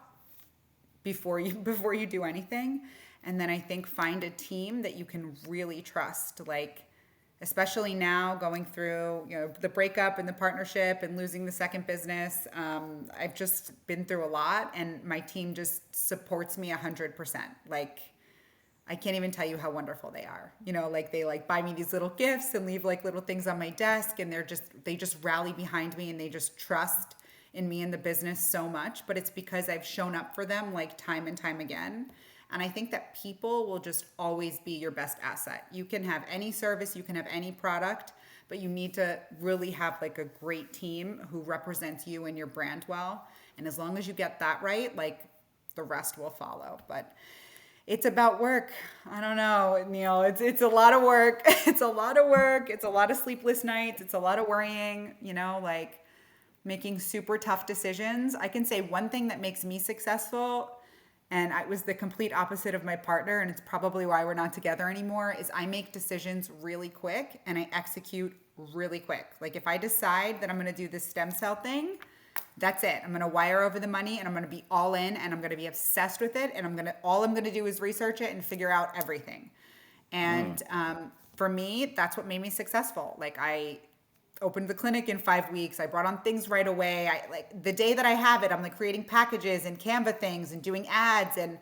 Speaker 2: before you do anything. And then I think find a team that you can really trust, like especially now going through the breakup and the partnership and losing the second business. I've just been through a lot, and my team just supports me 100%. Like I can't even tell you how wonderful they are. Like they like buy me these little gifts and leave like little things on my desk, and they just rally behind me, and they just trust in me and the business so much. But it's because I've shown up for them like time and time again. And I think that people will just always be your best asset. You can have any service, you can have any product, but you need to really have like a great team who represents you and your brand well. And as long as you get that right, like the rest will follow. But it's about work. I don't know, Neil. It's a lot of work. It's a lot of work. It's a lot of sleepless nights. It's a lot of worrying, like making super tough decisions. I can say one thing that makes me successful, and I was the complete opposite of my partner, and it's probably why we're not together anymore, is I make decisions really quick and I execute really quick. Like if I decide that I'm going to do this stem cell thing, that's it. I'm going to wire over the money and I'm going to be all in and I'm going to be obsessed with it. And all I'm going to do is research it and figure out everything. And for me, that's what made me successful. Like I opened the clinic in 5 weeks. I brought on things right away. I like the day that I have it, I'm like creating packages and Canva things and doing ads. And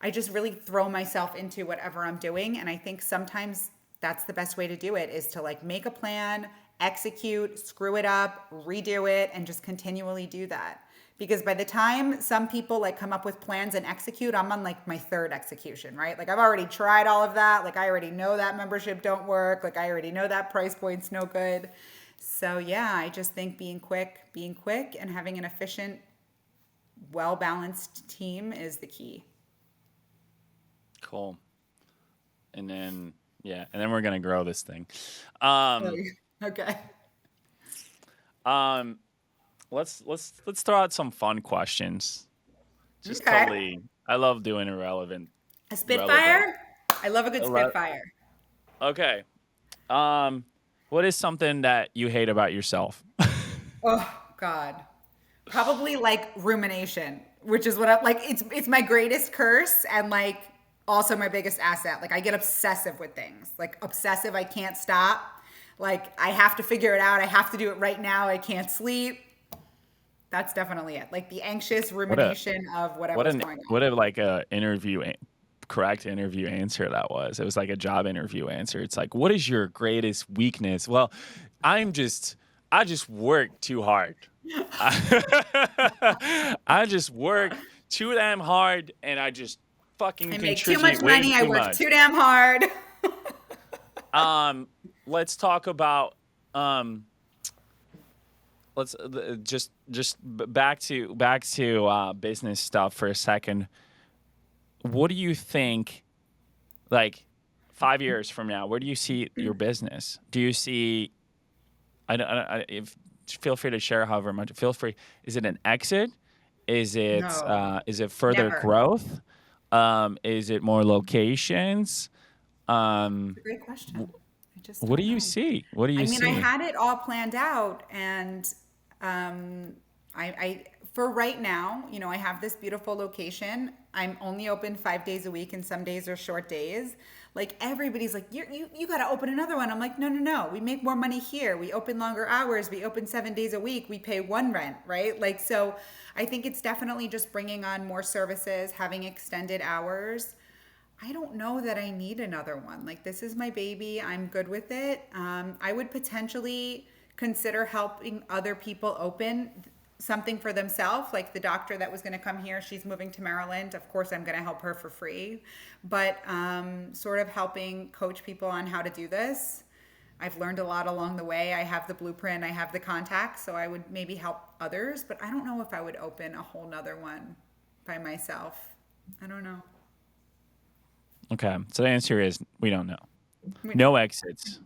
Speaker 2: I just really throw myself into whatever I'm doing. And I think sometimes that's the best way to do it, is to like make a plan, execute, screw it up, redo it, and just continually do that. Because by the time some people like come up with plans and execute, I'm on like my third execution, right? Like I've already tried all of that. Like I already know that membership don't work. Like I already know that price point's no good. So yeah, I just think being quick and having an efficient, well-balanced team is the key.
Speaker 1: Cool. And then we're gonna grow this thing.
Speaker 2: Oh,
Speaker 1: Um,
Speaker 2: okay.
Speaker 1: um, let's throw out some fun questions. Just
Speaker 2: Okay.
Speaker 1: totally. I love doing irrelevant,
Speaker 2: A
Speaker 1: relevant.
Speaker 2: Spitfire? I love a good
Speaker 1: Irre-
Speaker 2: Spitfire.
Speaker 1: Okay. Um, what is something that you hate about yourself?
Speaker 2: Oh God. Probably like rumination, which is what I like. It's my greatest curse and like also my biggest asset. Like I get obsessive with things. Like obsessive, I can't stop. Like I have to figure it out. I have to do it right now. I can't sleep. That's definitely it. Like the anxious
Speaker 1: What a
Speaker 2: rumination of
Speaker 1: what
Speaker 2: whatever's
Speaker 1: an
Speaker 2: going
Speaker 1: what
Speaker 2: on.
Speaker 1: a like a correct interview answer that was. It was like a job interview answer. It's like, what is your greatest weakness? Well, I'm just I just work too hard. I just work too damn hard and I just fucking
Speaker 2: I make too
Speaker 1: contribute
Speaker 2: much
Speaker 1: way
Speaker 2: money. I
Speaker 1: too
Speaker 2: work
Speaker 1: much.
Speaker 2: too damn hard.
Speaker 1: Um, let's talk about um let's back to business stuff for a second. What do you think, like 5 years from now, where do you see your business? Do you see, if feel free to share however much, feel free. Is it an exit?
Speaker 2: No,
Speaker 1: Is it further
Speaker 2: never.
Speaker 1: growth? Is it more locations?
Speaker 2: It's
Speaker 1: Um,
Speaker 2: a great
Speaker 1: wh-
Speaker 2: question. I just
Speaker 1: what do
Speaker 2: don't
Speaker 1: you
Speaker 2: know.
Speaker 1: see? What do
Speaker 2: I
Speaker 1: you
Speaker 2: mean, I
Speaker 1: see?
Speaker 2: had it all planned out, and um, I for right now, I have this beautiful location. I'm only open 5 days a week, and some days are short days. Like everybody's like, you got to open another one. I'm like, no, no, no. We make more money here. We open longer hours. We open 7 days a week. We pay one rent, right? Like so. I think it's definitely just bringing on more services, having extended hours. I don't know that I need another one. Like, this is my baby. I'm good with it. I would potentially consider helping other people open. something for themselves. Like the doctor that was going to come here, she's moving to Maryland. Of course, I'm going to help her for free, but sort of helping coach people on how to do this. I've learned a lot along the way. I have the blueprint, I have the contacts, so I would maybe help others, but I don't know if I would open a whole nother one by myself. I don't know.
Speaker 1: Okay. So the answer is we don't know.
Speaker 2: We don't.
Speaker 1: No exits.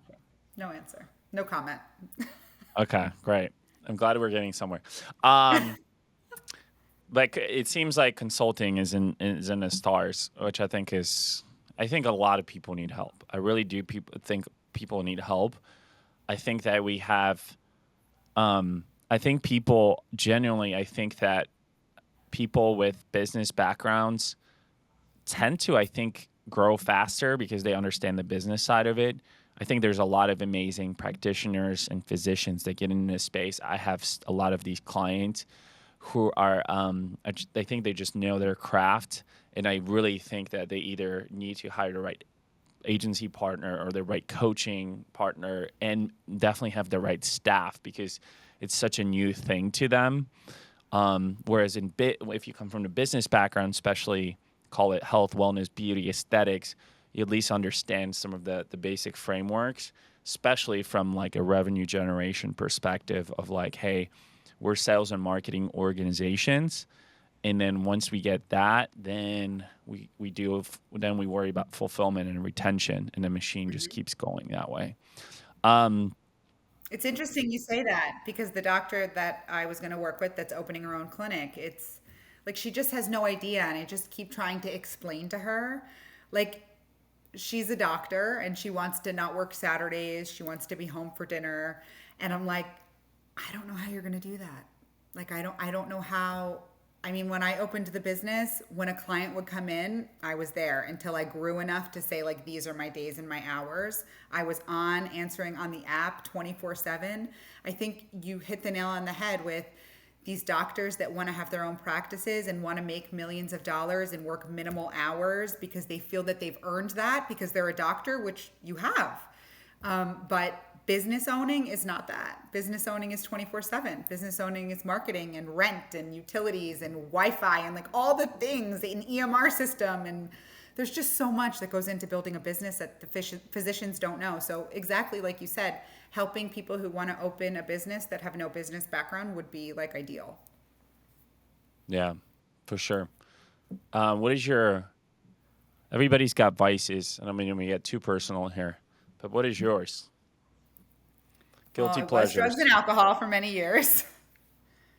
Speaker 2: No answer. No comment.
Speaker 1: Okay, great. I'm glad we're getting somewhere. Um, like it seems like consulting is in the stars, which I think a lot of people need help. I really do think people need help. I think that we have I think people genuinely I think that people with business backgrounds tend to, I think, grow faster because they understand the business side of it. I think there's a lot of amazing practitioners and physicians that get into this space. I have a lot of these clients who are, I think they just know their craft. And I really think that they either need to hire the right agency partner or the right coaching partner and definitely have the right staff because it's such a new thing to them. Whereas if you come from the business background, especially call it health, wellness, beauty, aesthetics, you at least understand some of the basic frameworks, especially from like a revenue generation perspective of like, hey, we're sales and marketing organizations. And then once we get that, then we worry about fulfillment and retention, and the machine just keeps going that way. Um,
Speaker 2: It's interesting you say that because the doctor that I was going to work with that's opening her own clinic, it's like she just has no idea. And I just keep trying to explain to her, like, she's a doctor and she wants to not work Saturdays. She wants to be home for dinner. And I'm like, I don't know how you're going to do that. Like, I don't know how. I mean, when I opened the business, when a client would come in, I was there until I grew enough to say, like, these are my days and my hours. I was on answering on the app 24/7. I think you hit the nail on the head with these doctors that want to have their own practices and want to make millions of dollars and work minimal hours because they feel that they've earned that because they're a doctor, which you have. But business owning is not that. Business owning is 24/7. Business owning is marketing and rent and utilities and Wi-Fi and like all the things, an EMR system. And there's just so much that goes into building a business that the physicians don't know. So exactly like you said, helping people who want to open a business that have no business background would be like ideal.
Speaker 1: yeah, for sure. What is everybody's got vices, and I mean, we get too personal here, but what is yours?
Speaker 2: Well,
Speaker 1: Guilty
Speaker 2: it was drugs and
Speaker 1: pleasures.
Speaker 2: alcohol for many years.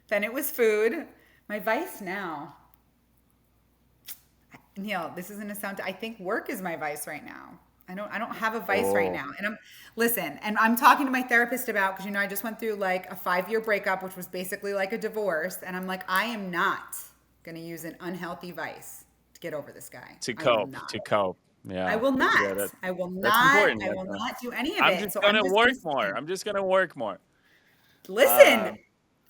Speaker 2: Then it was food. My vice now. Neil, this is gonna sound. I think work is my vice right now. I don't have a vice right
Speaker 1: Oh,
Speaker 2: now. And listen, and I'm talking to my therapist about because I just went through like a 5-year breakup, which was basically like a divorce, and I'm like, I am not gonna use an unhealthy vice to get over this guy.
Speaker 1: to
Speaker 2: I will
Speaker 1: cope,
Speaker 2: not.
Speaker 1: to cope.
Speaker 2: I
Speaker 1: Yeah,
Speaker 2: will
Speaker 1: yeah,
Speaker 2: not. I will
Speaker 1: that's
Speaker 2: not.
Speaker 1: important.
Speaker 2: I will not do any of
Speaker 1: I'm
Speaker 2: it.
Speaker 1: just
Speaker 2: So I'm
Speaker 1: gonna
Speaker 2: just gonna
Speaker 1: work more.
Speaker 2: stand.
Speaker 1: I'm just gonna work more.
Speaker 2: Listen,
Speaker 1: Um,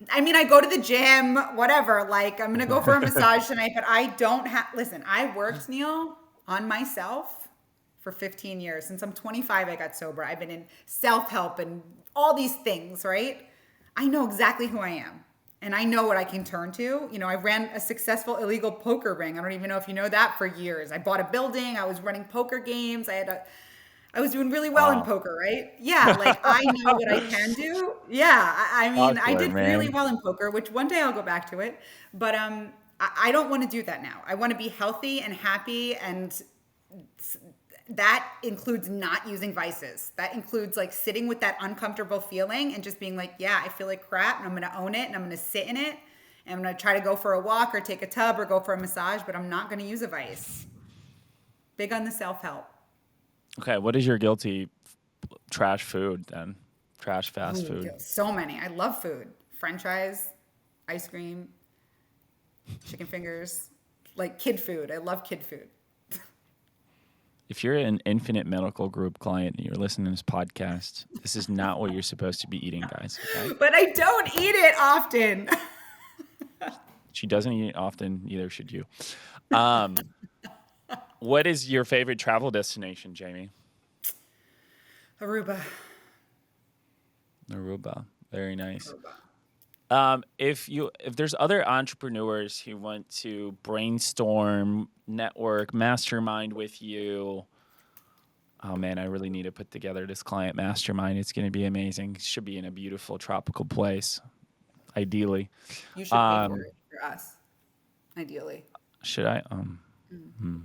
Speaker 2: I mean, I go to the gym, whatever. Like, I'm gonna go for a massage tonight, but I don't have. Listen, I worked, Neil, on myself for 15 years. Since I'm 25, I got sober. I've been in self help and all these things, right? I know exactly who I am. And I know what I can turn to. I ran a successful illegal poker ring. I don't even know if you know that for years. I bought a building. I was running poker games. I was doing really well in
Speaker 1: wow.
Speaker 2: poker, right? Yeah, like I know what I can do. Yeah, I mean, I
Speaker 1: Awkward,
Speaker 2: did really
Speaker 1: man.
Speaker 2: well in poker, which one day I'll go back to it. But I don't want to do that now. I want to be healthy and happy, and that includes not using vices. That includes like sitting with that uncomfortable feeling and just being like, yeah, I feel like crap, and I'm going to own it, and I'm going to sit in it, and I'm going to try to go for a walk or take a tub or go for a massage, but I'm not going to use a vice. Big on the self help.
Speaker 1: Okay, what is your guilty trash food then? Trash fast
Speaker 2: Ooh,
Speaker 1: food.
Speaker 2: so many. I love food. French fries, ice cream, chicken fingers, like kid food. I love kid food.
Speaker 1: If you're an Infinite Medical Group client and you're listening to this podcast, this is not what you're supposed to be eating, guys. Okay.
Speaker 2: But I don't eat it often.
Speaker 1: She doesn't eat it often, neither should you. Um, what is your favorite travel destination, Jamie?
Speaker 2: Aruba.
Speaker 1: Aruba. Very nice.
Speaker 2: Aruba.
Speaker 1: If there's other entrepreneurs who want to brainstorm, network, mastermind with you, oh man, I really need to put together this client mastermind. It's going to be amazing. It should be in a beautiful tropical place, ideally.
Speaker 2: You should pay for
Speaker 1: Um,
Speaker 2: it for us, ideally.
Speaker 1: should I?
Speaker 2: Mm.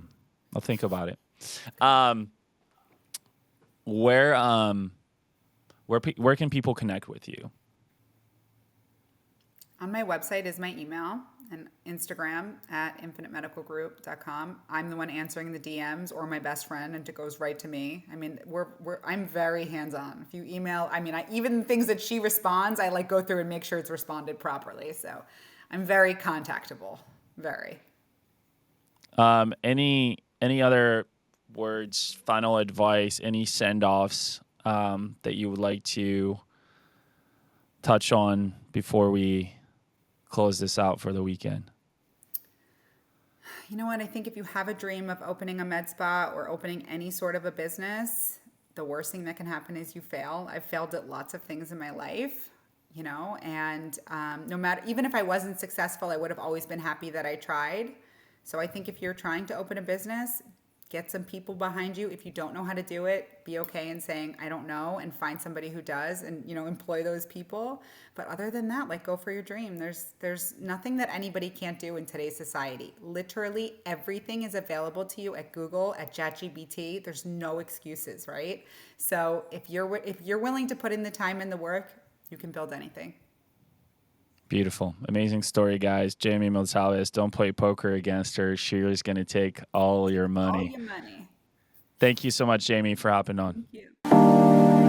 Speaker 1: I'll think about it.
Speaker 2: Okay.
Speaker 1: Um, where where can people connect with you?
Speaker 2: On my website is my email and Instagram at infiniteMedicalGroup.com. I'm the one answering the DMs or my best friend, and it goes right to me. I mean, I'm very hands-on. If you email, I mean, even things that she responds, I like go through and make sure it's responded properly. So I'm very contactable. Very.
Speaker 1: Any other words, final advice, any send offs that you would like to touch on before we close this out for the weekend?
Speaker 2: You know what? I think if you have a dream of opening a med spa or opening any sort of a business, the worst thing that can happen is you fail. I've failed at lots of things in my life, and no matter, even if I wasn't successful, I would have always been happy that I tried. So I think if you're trying to open a business, get some people behind you. If you don't know how to do it, be okay in saying, I don't know, and find somebody who does and, employ those people. But other than that, like, go for your dream. There's nothing that anybody can't do in today's society. Literally everything is available to you at Google, at ChatGPT. There's no excuses, right? So if you're willing to put in the time and the work, you can build anything.
Speaker 1: Beautiful. Amazing story, guys. Jamie Maltabes, don't play poker against her. She's going to take all your
Speaker 2: All
Speaker 1: money.
Speaker 2: your money.
Speaker 1: Thank you so much, Jamie, for hopping on.
Speaker 2: Thank you.